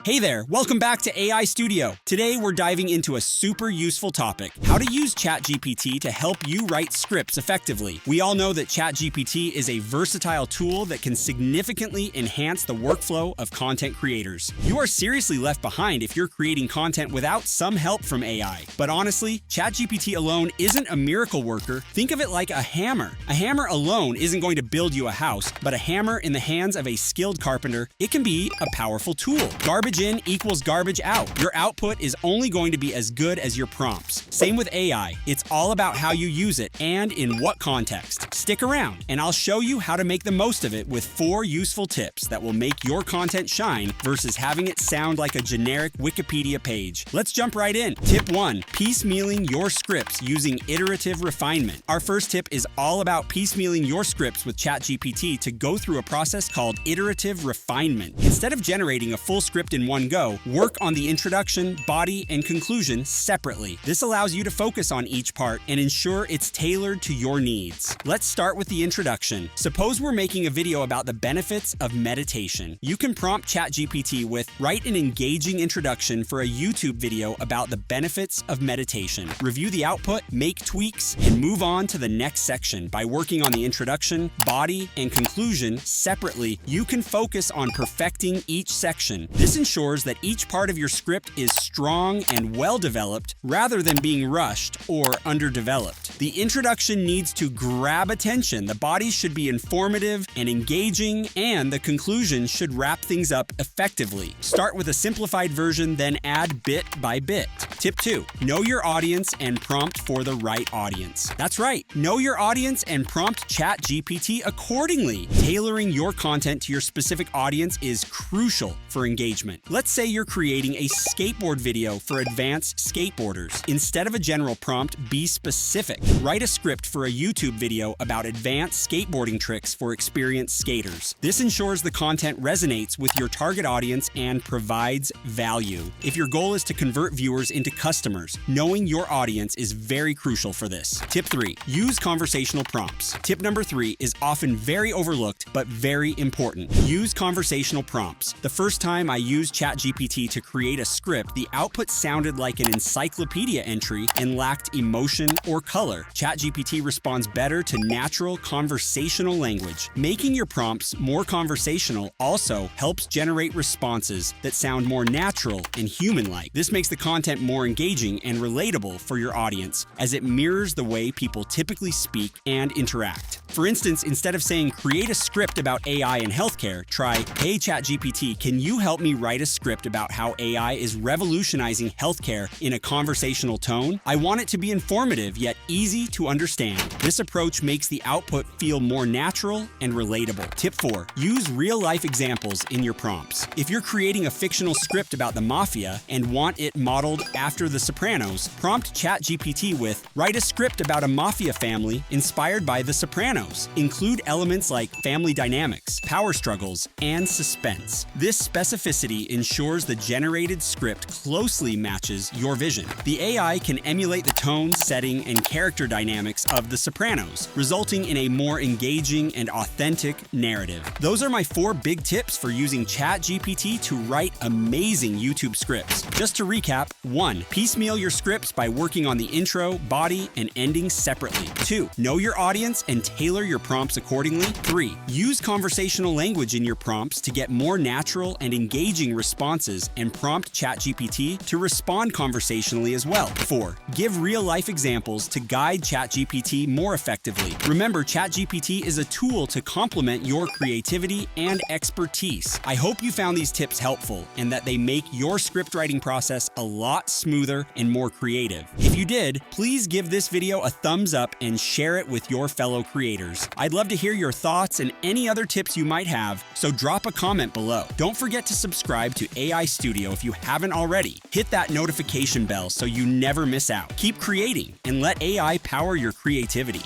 Hey there, welcome back to AI Studio. Today we're diving into a super useful topic, how to use Chat GPT to help you write scripts effectively. We all know that Chat GPT is a versatile tool that can significantly enhance the workflow of content creators. You are seriously left behind if you're creating content without some help from AI. But honestly, Chat GPT alone isn't a miracle worker. Think of it like a hammer. A hammer alone isn't going to build you a house, but a hammer in the hands of a skilled carpenter, it can be a powerful tool. Garbage in equals garbage out. Your output is only going to be as good as your prompts. Same with AI. It's all about how you use it and in what context. Stick around, and I'll show you how to make the most of it with 4 useful tips that will make your content shine versus having it sound like a generic Wikipedia page. Let's jump right in. Tip 1. Piecemealing your scripts using iterative refinement. Our first tip is all about piecemealing your scripts with ChatGPT to go through a process called iterative refinement. Instead of generating a full script in one go, work on the introduction, body, and conclusion separately. This allows you to focus on each part and ensure it's tailored to your needs. Let's start with the introduction. Suppose we're making a video about the benefits of meditation. You can prompt ChatGPT with, write an engaging introduction for a YouTube video about the benefits of meditation. Review the output, make tweaks, and move on to the next section. By working on the introduction, body, and conclusion separately, you can focus on perfecting each section. This ensures that each part of your script is strong and well-developed rather than being rushed or underdeveloped. The introduction needs to grab attention, the body should be informative and engaging, and the conclusion should wrap things up effectively. Start with a simplified version, then add bit by bit. Tip 2. Know your audience and prompt for the right audience. That's right, know your audience and prompt ChatGPT accordingly. Tailoring your content to your specific audience is crucial for engagement. Let's say you're creating a skateboard video for advanced skateboarders. Instead of a general prompt, be specific. Write a script for a YouTube video about advanced skateboarding tricks for experienced skaters. This ensures the content resonates with your target audience and provides value. If your goal is to convert viewers into customers, knowing your audience is very crucial for this. Tip 3. Use conversational prompts. Tip number 3 is often very overlooked, but very important. Use conversational prompts. The first time I used ChatGPT to create a script, the output sounded like an encyclopedia entry and lacked emotion or color. ChatGPT responds better to natural conversational language. Making your prompts more conversational also helps generate responses that sound more natural and human-like. This makes the content more engaging and relatable for your audience, as it mirrors the way people typically speak and interact. For instance, instead of saying, create a script about AI in healthcare, try, hey ChatGPT, can you help me write a script about how AI is revolutionizing healthcare in a conversational tone? I want it to be informative yet easy to understand. This approach makes the output feel more natural and relatable. Tip 4. Use real-life examples in your prompts. If you're creating a fictional script about the mafia and want it modeled after The Sopranos, prompt ChatGPT with, write a script about a mafia family inspired by The Sopranos. Include elements like family dynamics, power struggles, and suspense. This specificity ensures the generated script closely matches your vision. The AI can emulate the tone, setting, and character dynamics of The Sopranos, resulting in a more engaging and authentic narrative. Those are my 4 big tips for using ChatGPT to write amazing YouTube scripts. Just to recap, 1. Piecemeal your scripts by working on the intro, body, and ending separately. 2. Know your audience and tailor your prompts accordingly. 3. Use conversational language in your prompts to get more natural and engaging responses and prompt ChatGPT to respond conversationally as well. 4. Give real-life examples to guide ChatGPT more effectively. Remember, ChatGPT is a tool to complement your creativity and expertise. I hope you found these tips helpful and that they make your script writing process a lot smoother and more creative. If you did, please give this video a thumbs up and share it with your fellow creators. I'd love to hear your thoughts and any other tips you might have, so drop a comment below. Don't forget to subscribe to AI Studio if you haven't already. Hit that notification bell so you never miss out. Keep creating and let AI power your creativity.